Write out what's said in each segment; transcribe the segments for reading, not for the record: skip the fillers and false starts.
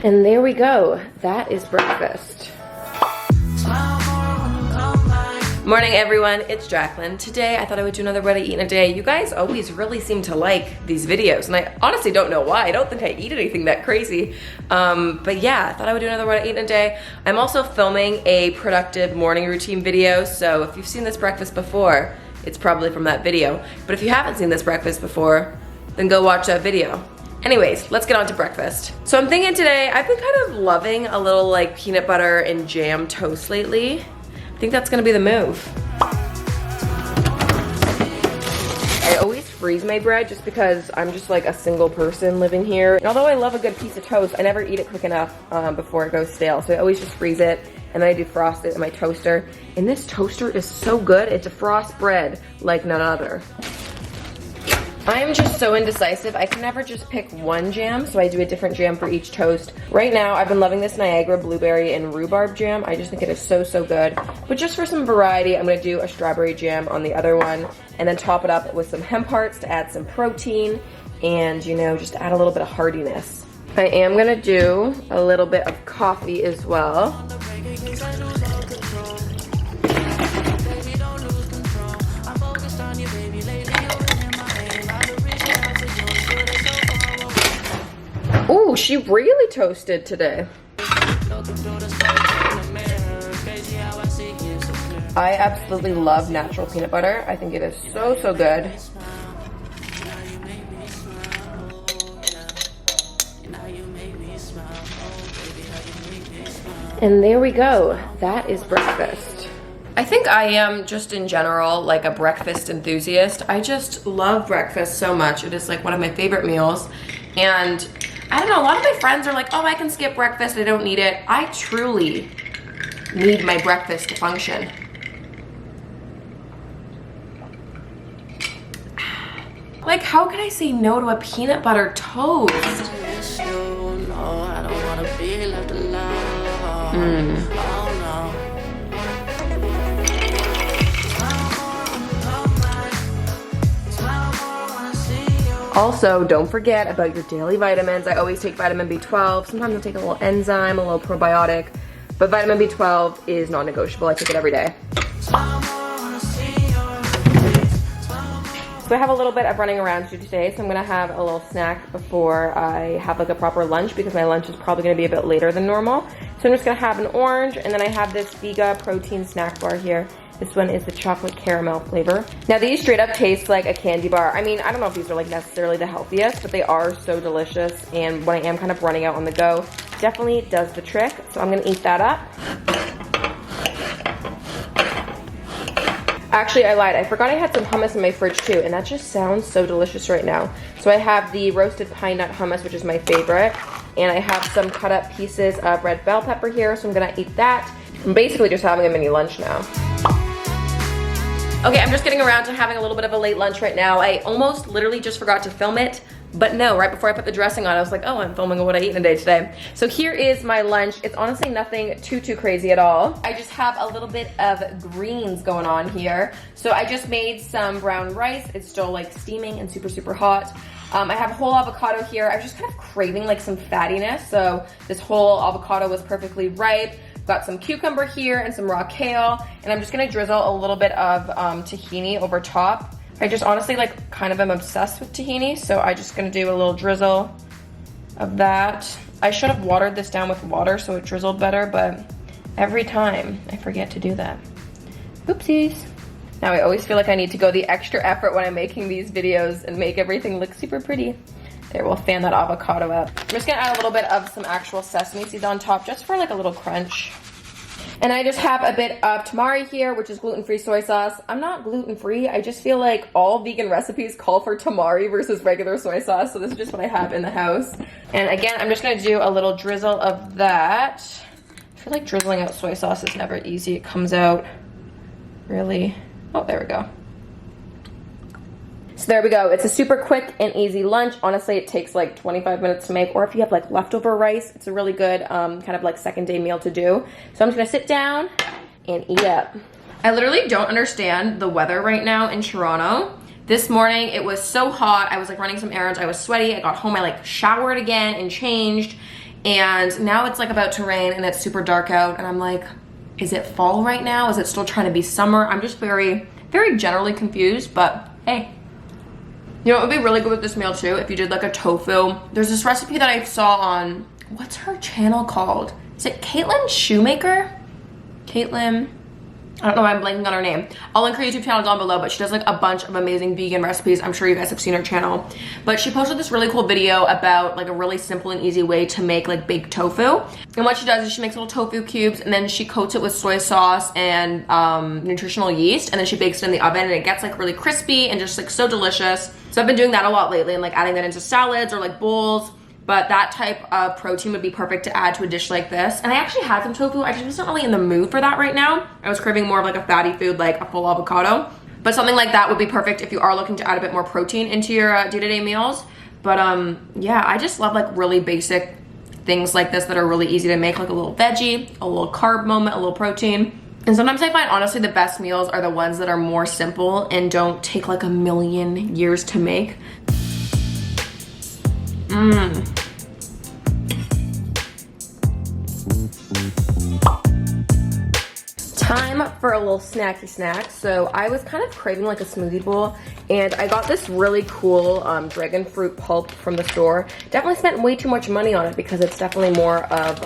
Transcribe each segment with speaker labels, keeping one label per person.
Speaker 1: And there we go. That is breakfast. Morning everyone, it's Jaclyn. Today I thought I would do another what I eat in a day. You guys always really seem to like these videos and I honestly don't know why. I don't think I eat anything that crazy. But yeah, I thought I would do another what I eat in a day. I'm also filming a productive morning routine video, so if you've seen this breakfast before, it's probably from that video. But if you haven't seen this breakfast before, then go watch that video. Anyways, let's get on to breakfast. So I'm thinking today, I've been kind of loving a little like peanut butter and jam toast lately. I think that's gonna be the move. I always freeze my bread just because I'm just like a single person living here. And although I love a good piece of toast, I never eat it quick enough before it goes stale. So I always just freeze it and then I defrost it in my toaster. And this toaster is so good. It defrosts bread like none other. I am just so indecisive. I can never just pick one jam, so I do a different jam for each toast. Right now, I've been loving this Niagara blueberry and rhubarb jam. I just think it is so, so good. But just for some variety, I'm gonna do a strawberry jam on the other one, and then top it up with some hemp hearts to add some protein, and you know, just add a little bit of heartiness. I am gonna do a little bit of coffee as well. Ooh, she really toasted today. I absolutely love natural peanut butter. I think it is so, so good. And there we go. That is breakfast. I think I am just in general like a breakfast enthusiast. I just love breakfast so much. It is like one of my favorite meals. And I don't know, a lot of my friends are like, oh, I can skip breakfast, I don't need it. I truly need my breakfast to function. Like, how can I say no to a peanut butter toast? Also, don't forget about your daily vitamins. I always take vitamin B12. Sometimes I'll take a little enzyme, a little probiotic, but vitamin B12 is non-negotiable. I take it every day. So I have a little bit of running around to do today, so I'm gonna have a little snack before I have like a proper lunch because my lunch is probably gonna be a bit later than normal. So I'm just gonna have an orange, and then I have this Vega protein snack bar here. This one is the chocolate caramel flavor. Now these straight up taste like a candy bar. I mean, I don't know if these are like necessarily the healthiest, but they are so delicious. And when I am kind of running out on the go, definitely does the trick. So I'm gonna eat that up. Actually, I lied. I forgot I had some hummus in my fridge too, and that just sounds so delicious right now. So I have the roasted pine nut hummus, which is my favorite. And I have some cut up pieces of red bell pepper here, so I'm gonna eat that. I'm basically just having a mini lunch now. Okay, I'm just getting around to having a little bit of a late lunch right now. I almost literally just forgot to film it, but no, right before I put the dressing on, I was like, oh, I'm filming what I eat in a day today. So here is my lunch. It's honestly nothing too crazy at all. I just have a little bit of greens going on here. So I just made some brown rice. It's still like steaming and super hot. I have a whole avocado here. I was just kind of craving like some fattiness, so this whole avocado was perfectly ripe. Got some cucumber here and some raw kale, and I'm just gonna drizzle a little bit of tahini over top. I just honestly like kind of am obsessed with tahini, so I'm just gonna do a little drizzle of that. I should have watered this down with water so it drizzled better, but every time I forget to do that. Oopsies. Now I always feel like I need to go the extra effort when I'm making these videos and make everything look super pretty. There, we'll fan that avocado up. I'm just gonna add a little bit of some actual sesame seeds on top just for like a little crunch. And I just have a bit of tamari here, which is gluten-free soy sauce. I'm not gluten-free, I just feel like all vegan recipes call for tamari versus regular soy sauce, so this is just what I have in the house. And again, I'm just gonna do a little drizzle of that. I feel like drizzling out soy sauce is never easy. It comes out really, oh, there we go. So there we go. It's a super quick and easy lunch. Honestly, it takes like 25 minutes to make, or if you have like leftover rice, it's a really good kind of like second day meal to do. So I'm just gonna sit down and eat up. I literally don't understand the weather right now in Toronto. This morning, it was so hot. I was like running some errands. I was sweaty. I got home, I like showered again and changed. And now it's like about to rain and it's super dark out, and I'm like, is it fall right now? Is it still trying to be summer? I'm just very generally confused, but hey. You know what would be really good with this meal too? If you did like a tofu. There's this recipe that I saw on, what's her channel called? Is it Jaclyn Shoemaker? Jaclyn, I don't know why I'm blanking on her name. I'll link her YouTube channel down below, but she does like a bunch of amazing vegan recipes. I'm sure you guys have seen her channel. But she posted this really cool video about like a really simple and easy way to make like baked tofu. And what she does is she makes little tofu cubes and then she coats it with soy sauce and nutritional yeast, and then she bakes it in the oven, and it gets like really crispy and just like so delicious. So I've been doing that a lot lately and like adding that into salads or like bowls. But that type of protein would be perfect to add to a dish like this. And I actually had some tofu. I just wasn't really in the mood for that right now. I was craving more of like a fatty food, like a full avocado. But something like that would be perfect if you are looking to add a bit more protein into your day-to-day meals. But yeah, I just love like really basic things like this that are really easy to make, like a little veggie, a little carb moment, a little protein. And sometimes I find honestly the best meals are the ones that are more simple and don't take like a million years to make. Time for a little snacky snack. So I was kind of craving like a smoothie bowl, and I got this really cool dragon fruit pulp from the store. Definitely spent way too much money on it because it's definitely more of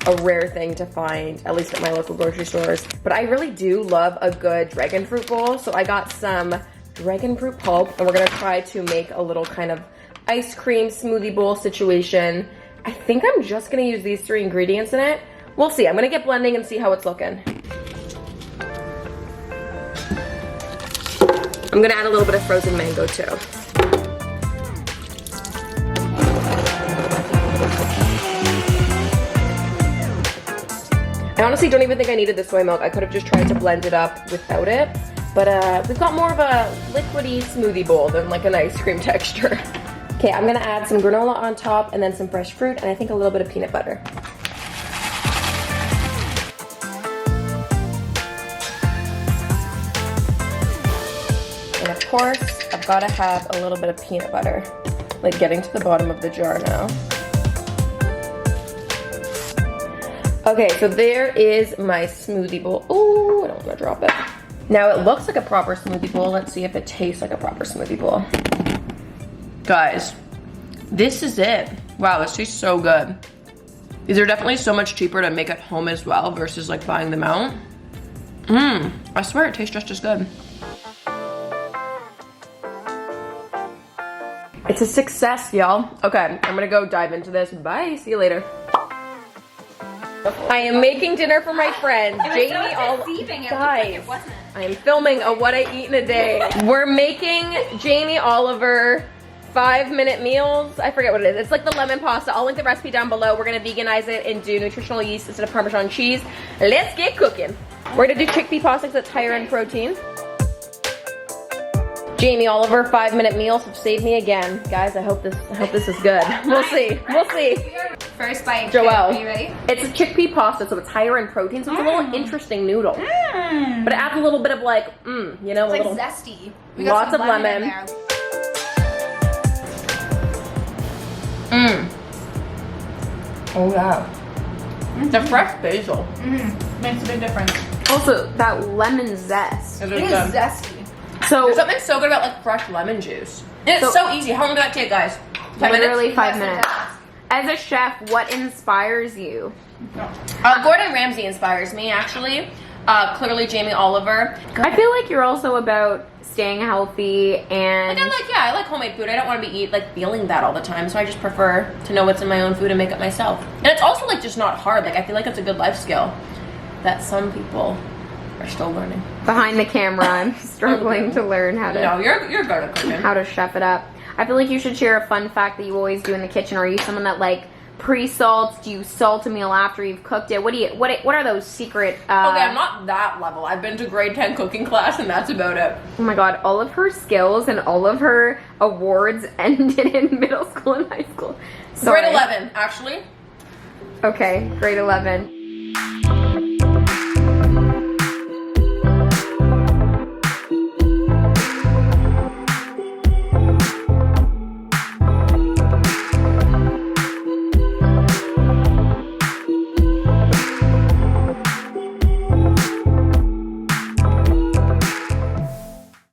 Speaker 1: a rare thing to find, at least at my local grocery stores. But I really do love a good dragon fruit bowl. So I got some dragon fruit pulp, and we're gonna try to make a little kind of ice cream smoothie bowl situation. I think I'm just gonna use these 3 ingredients in it. We'll see. I'm gonna get blending and see how it's looking. I'm gonna add a little bit of frozen mango too. I honestly don't even think I needed the soy milk. I could have just tried to blend it up without it. But we've got more of a liquidy smoothie bowl than like an ice cream texture. Okay, I'm gonna add some granola on top and then some fresh fruit and I think a little bit of peanut butter. And of course, I've gotta have a little bit of peanut butter. Like getting to the bottom of the jar now. Okay, so there is my smoothie bowl. Oh, I don't wanna drop it. Now it looks like a proper smoothie bowl. Let's see if it tastes like a proper smoothie bowl. Guys, this is it. Wow, this tastes so good. These are definitely so much cheaper to make at home as well versus like buying them out. I swear it tastes just as good. It's a success, y'all. Okay, I'm gonna go dive into this. Bye, see you later. I am making dinner for my friends. Jamie, guys, I am filming a what I eat in a day. We're making Jamie Oliver 5-minute meals. I forget what it is. It's like the lemon pasta. I'll link the recipe down below. We're gonna veganize it and do nutritional yeast instead of Parmesan cheese. Let's get cooking. We're gonna do chickpea pasta because it's higher in protein. Jamie Oliver 5-minute meals have saved me again. Guys, I hope this is good. We'll see. We'll see.
Speaker 2: First bite.
Speaker 1: Joelle.
Speaker 2: Are you ready?
Speaker 1: It's a chickpea pasta, so it's higher in protein, so it's a little interesting noodle. But it adds a little bit of like, you know,
Speaker 2: it's
Speaker 1: a little
Speaker 2: like zesty. We
Speaker 1: lots
Speaker 2: got some
Speaker 1: of lemon.
Speaker 2: in there.
Speaker 1: Oh yeah. The fresh basil.
Speaker 2: Makes a big difference.
Speaker 1: Also, that lemon zest.
Speaker 2: It is zesty.
Speaker 1: So there's something so good about like fresh lemon juice. And it's so easy. How long did that take, guys? 10
Speaker 3: Literally 5
Speaker 2: Yes,
Speaker 3: minutes. As a chef, what inspires you?
Speaker 1: Gordon Ramsay inspires me, actually. Clearly Jamie Oliver.
Speaker 3: I feel like you're also about staying healthy and
Speaker 1: I like homemade food. I don't want to be feeling that all the time, so I just prefer to know what's in my own food and make it myself. And it's also like just not hard. Like I feel like it's a good life skill that some people are still learning.
Speaker 3: behind the camera, I'm struggling to learn how to
Speaker 1: No, you're good at cooking.
Speaker 3: how to chef it up. I feel like you should share a fun fact that you always do in the kitchen. Are you someone that like pre-salts? Do you salt a meal after you've cooked it? What are those secret
Speaker 1: Okay, I'm not that level. I've been to grade 10 cooking class and that's about it.
Speaker 3: Oh my god, all of her skills and all of her awards ended in middle school and high school. Sorry.
Speaker 1: Grade 11, actually.
Speaker 3: Okay, grade 11.